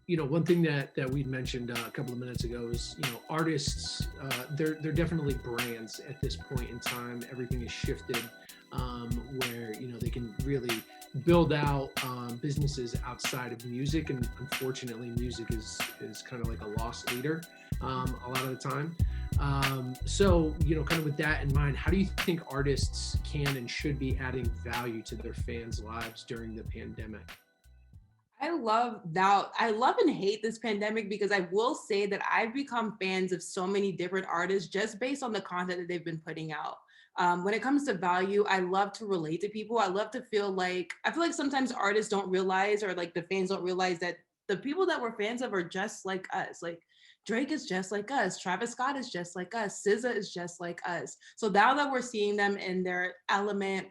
one thing that we'd mentioned a couple of minutes ago is, artists, they're definitely brands at this point in time. Everything is shifted, where, they can really build out businesses outside of music. And unfortunately, music is kind of like a lost leader a lot of the time. So, kind of with that in mind, how do you think artists can and should be adding value to their fans' lives during the pandemic? I love that. I love and hate this pandemic because I will say that I've become fans of so many different artists just based on the content that they've been putting out. When it comes to value, I love to relate to people. I love to I feel like sometimes artists don't realize, or like the fans don't realize, that the people that we're fans of are just like us. Like Drake is just like us. Travis Scott is just like us. SZA is just like us. So now that we're seeing them in their element,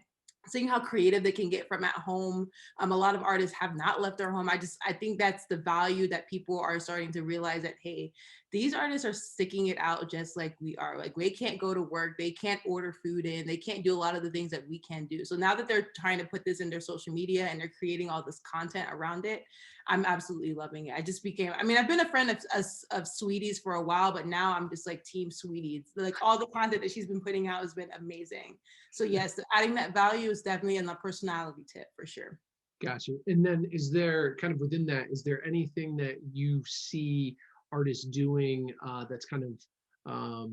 seeing how creative they can get from at home. A lot of artists have not left their home. I think that's the value that people are starting to realize, that, hey, these artists are sticking it out just like we are. Like, they can't go to work, they can't order food in, they can't do a lot of the things that we can do. So now that they're trying to put this in their social media and they're creating all this content around it, I'm absolutely loving it. I've been a friend of Sweetie's for a while, but now I'm just like team Sweetie's. Like, all the content that she's been putting out has been amazing. So yes, adding that value is definitely in the personality tip for sure. Gotcha. And then is there kind of within that, is there anything that you see artists doing that's kind of,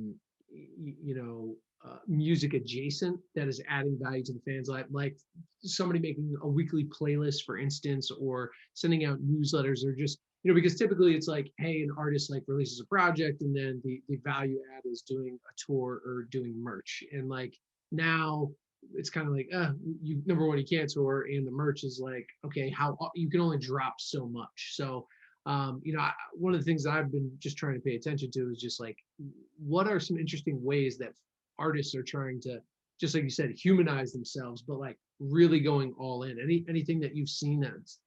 music adjacent that is adding value to the fans' life? Like somebody making a weekly playlist, for instance, or sending out newsletters, or just, because typically it's like, hey, an artist like releases a project and then the value add is doing a tour or doing merch. And like now, it's kind of like, you number one, you can't tour, and the merch is like, okay, how you can only drop so much. So, one of the things that I've been just trying to pay attention to is just like, what are some interesting ways that artists are trying to, just like you said, humanize themselves, but like really going all in. Anything that you've seen that's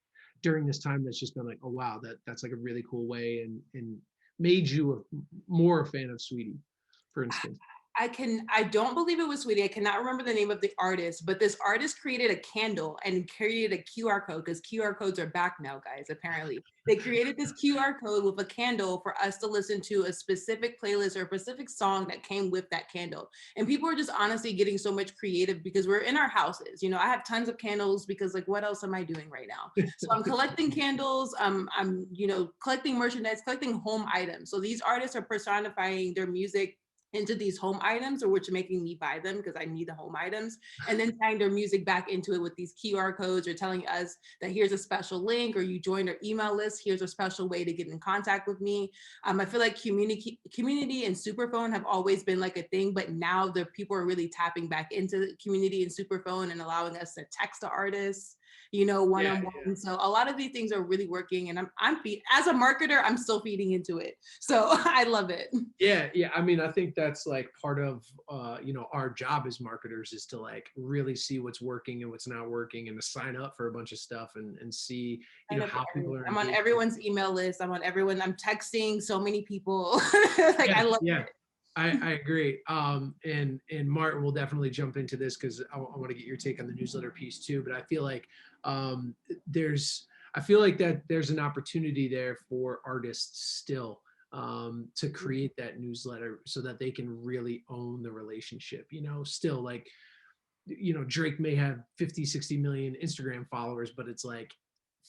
during this time that's just been like, oh wow, that's like a really cool way, and made you more a fan of Sweetie, for instance. I don't believe it was Sweetie. I cannot remember the name of the artist, but this artist created a candle and created a QR code, because QR codes are back now, guys, apparently. They created this QR code with a candle for us to listen to a specific playlist or a specific song that came with that candle. And people are just honestly getting so much creative because we're in our houses. I have tons of candles because, like, what else am I doing right now? So I'm collecting candles. I'm collecting merchandise, collecting home items. So these artists are personifying their music into these home items, or which are making me buy them because I need the home items, and then tying their music back into it with these QR codes, or telling us that here's a special link, or you joined our email list, here's a special way to get in contact with me. I feel like community and Superphone have always been like a thing, but now the people are really tapping back into community and Superphone and allowing us to text the artists, one Yeah, on one. So a lot of these things are really working, and as a marketer, I'm still feeding into it. So I love it. yeah. I mean, I think that's like part of our job as marketers is to like really see what's working and what's not working, and to sign up for a bunch of stuff and see how people are I'm on engaging. everyone's email list. I'm texting so many people. Like, Yeah, I love yeah. it. I agree. And Martin will definitely jump into this because I want to get your take on the newsletter piece too. But I feel like um, there's I feel like that there's an opportunity there for artists still to create that newsletter so that they can really own the relationship. Still like, Drake may have 50, 60 million Instagram followers, but it's like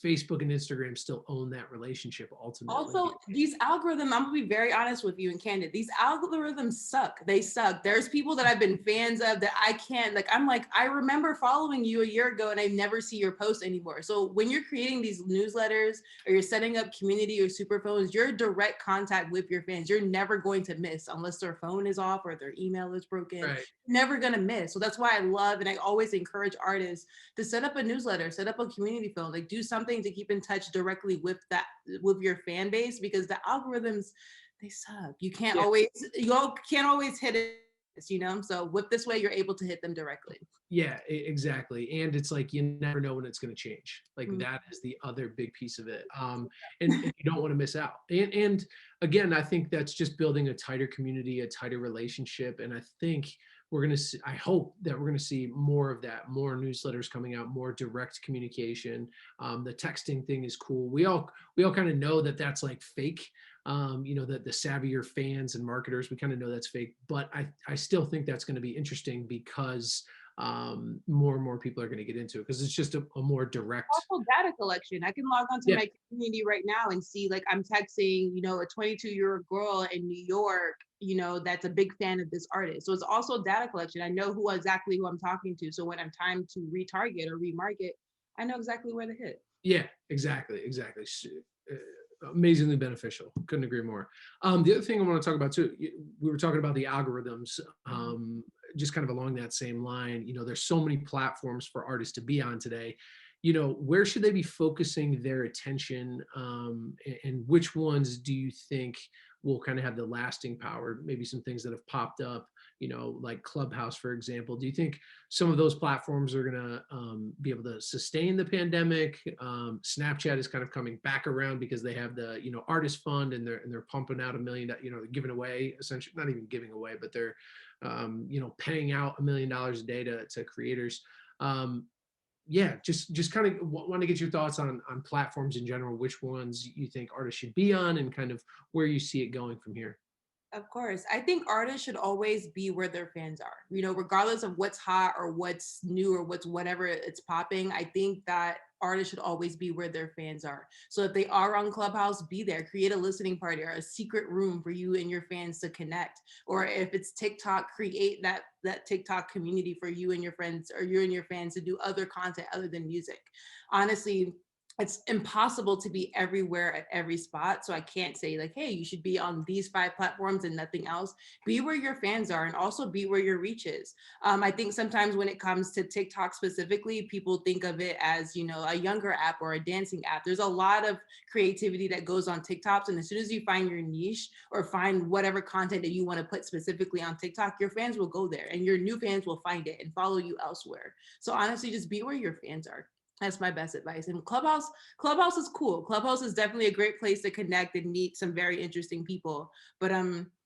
Facebook and Instagram still own that relationship ultimately. Also, these algorithms, I'm gonna be very honest with you and candid. These algorithms suck. They suck. There's people that I've been fans of that I can't, like, I'm like, I remember following you a year ago and I never see your post anymore. So when you're creating these newsletters, or you're setting up community or super phones, you're direct contact with your fans. You're never going to miss unless their phone is off or their email is broken. Right. Never gonna miss. So that's why I love, and I always encourage artists to set up a newsletter, set up a community phone, like do something to keep in touch directly with your fan base, because the algorithms, they suck. Yeah. You all can't always hit it, so with this way you're able to hit them directly. Yeah, exactly. And it's like you never know when it's going to change. Like Mhm. that is the other big piece of it. And you don't want to miss out. And again, I think that's just building a tighter community, a tighter relationship. And I think we're going to see, I hope that we're going to see more of that, more newsletters coming out, more direct communication. The texting thing is cool. We all kind of know that that's like fake. That the savvier fans and marketers, we kind of know that's fake, but I still think that's going to be interesting because more and more people are going to get into it because it's just a more direct. Also data collection. I can log onto Yeah. my community right now and see, like, I'm texting, a 22-year-old girl in New York, that's a big fan of this artist. So it's also data collection. I know exactly who I'm talking to. So when I'm time to retarget or remarket, I know exactly where to hit. Yeah, exactly. Amazingly beneficial. Couldn't agree more. The other thing I want to talk about too, we were talking about the algorithms, just kind of along that same line. There's so many platforms for artists to be on today. Where should they be focusing their attention, and which ones do you think will kind of have the lasting power? Maybe some things that have popped up, like Clubhouse, for example. Do you think some of those platforms are going to be able to sustain the pandemic? Snapchat is kind of coming back around because they have the artist fund, and they're pumping out $1 million. They're giving away, essentially, not even giving away, but they're paying out $1 million a day to creators. Yeah, just kind of want to get your thoughts on platforms in general, which ones you think artists should be on, and kind of where you see it going from here. Of course. I think artists should always be where their fans are, regardless of what's hot or what's new or whatever it's popping. I think that artists should always be where their fans are. So if they are on Clubhouse, be there, create a listening party or a secret room for you and your fans to connect. Or if it's TikTok, create that TikTok community for you and your friends, or you and your fans, to do other content other than music. Honestly, it's impossible to be everywhere at every spot. So I can't say like, hey, you should be on these 5 platforms and nothing else. Be where your fans are, and also be where your reach is. I think sometimes when it comes to TikTok specifically, people think of it as, a younger app or a dancing app. There's a lot of creativity that goes on TikToks. And as soon as you find your niche or find whatever content that you want to put specifically on TikTok, your fans will go there, and your new fans will find it and follow you elsewhere. So honestly, just be where your fans are. That's my best advice. And Clubhouse is cool. Clubhouse is definitely a great place to connect and meet some very interesting people. But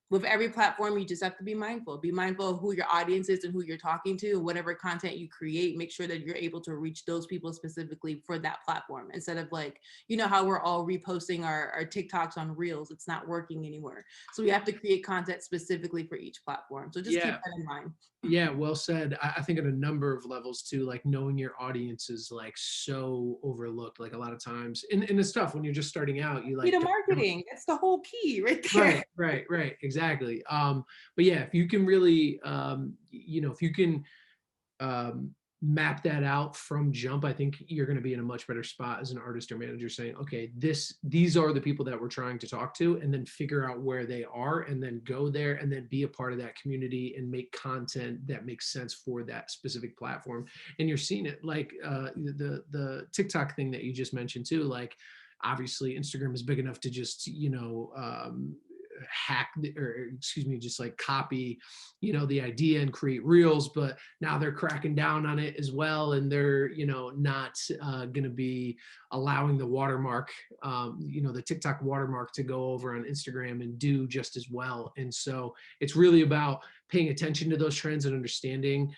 with every platform, you just have to be mindful. Be mindful of who your audience is and who you're talking to. Whatever content you create, make sure that you're able to reach those people specifically for that platform, instead of like, how we're all reposting our TikToks on Reels. It's not working anymore. So we have to create content specifically for each platform. So just keep that in mind. Yeah, well said. I think at a number of levels too, like knowing your audience is like so overlooked. Like a lot of times, and it's tough when you're just starting out. You like the marketing. That's the whole key right there. Right, exactly. But yeah, if you can really, if you can map that out from jump, I think you're going to be in a much better spot as an artist or manager, saying, okay, these are the people that we're trying to talk to, and then figure out where they are, and then go there, and then be a part of that community and make content that makes sense for that specific platform. And you're seeing it, like the TikTok thing that you just mentioned too. Like, obviously Instagram is big enough to just just like copy the idea and create reels, but now they're cracking down on it as well, and they're not going to be allowing the watermark, the TikTok watermark, to go over on Instagram and do just as well. And so it's really about paying attention to those trends and understanding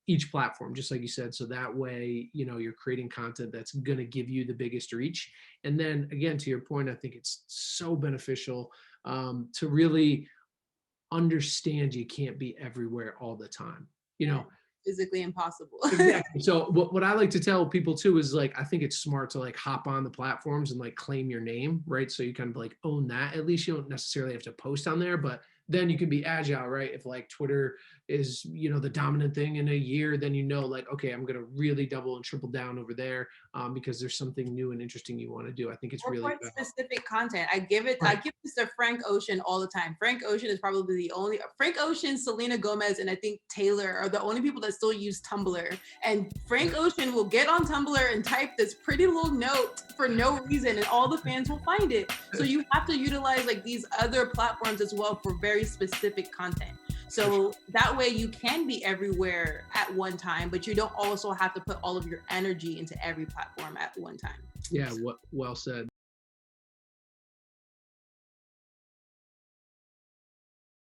each platform, just like you said, so that way you're creating content that's going to give you the biggest reach. And then again, to your point, I think it's so beneficial to really understand you can't be everywhere all the time. Physically impossible. Exactly. So what I like to tell people too is, like, I think it's smart to like hop on the platforms and like claim your name, right? So you kind of like own that. At least you don't necessarily have to post on there, but then you can be agile, right? If like Twitter is, the dominant thing in a year, then like, okay, I'm going to really double and triple down over there because there's something new and interesting you want to do. I think it's really specific content. I give this to Frank Ocean all the time. Frank Ocean is probably the only, Frank Ocean, Selena Gomez, and I think Taylor are the only people that still use Tumblr. And Frank Ocean will get on Tumblr and type this pretty little note for no reason, and all the fans will find it. So you have to utilize like these other platforms as well for very specific content. So that way you can be everywhere at one time, but you don't also have to put all of your energy into every platform at one time. Yeah, well said.